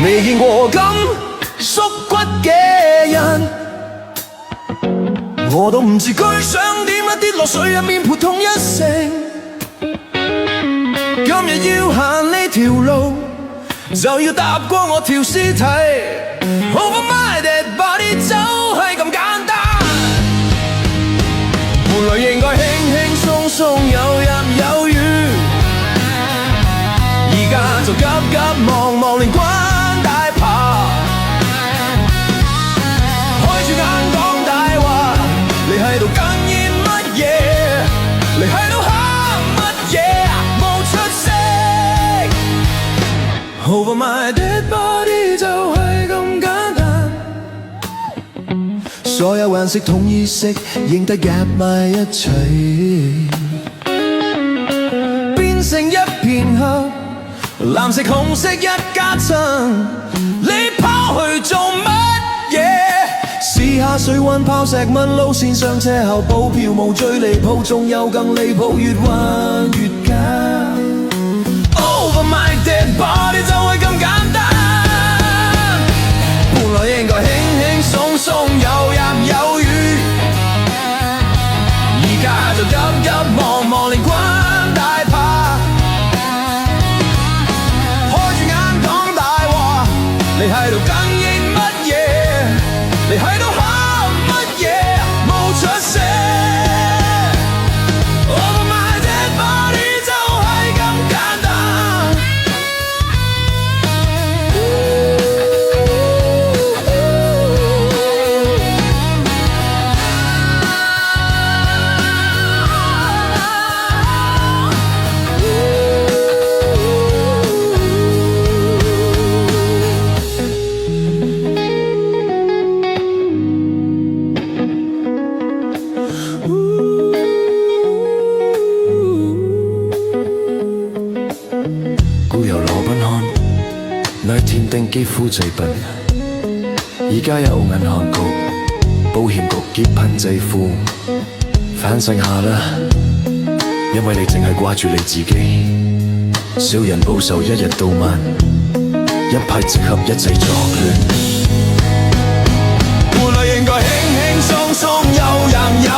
未見過咁縮骨嘅人，我都唔自覺想點一跌落水入面撲通一聲。今日要行呢條路，就要踏過我條屍體。Over my dead body 就係咁簡單，本來應該輕輕鬆鬆有入有餘，而家就急急忙忙連關大爬，開住眼講大話，你喺度哽咽乜嘢？你喺度喊乜嘢？冇出聲。Over my dead body 就係咁簡單，所有顏色統一色認得夾埋一齊，變成一片黑。藍色紅色一家親，你拋去做乜嘢？試下水溫拋石問路線，上車後補票無最離譜，仲有更離譜，越彎越假。Over my dead body 就係咁簡單，本來應該輕輕鬆鬆有入有餘，而家就急急忙忙連關大爬，你喺度哽咽乜嘢？你喺度喊乜嘢？冇出聲。Over my dead body 就係咁簡單。那天丁肌膚最笨，而家有銀行局、保險局劫貧濟富，反省下啦，因為你淨係掛住你自己，小人報仇一日到晚，一拍即合一齊作亂，本來應該輕輕鬆鬆有人有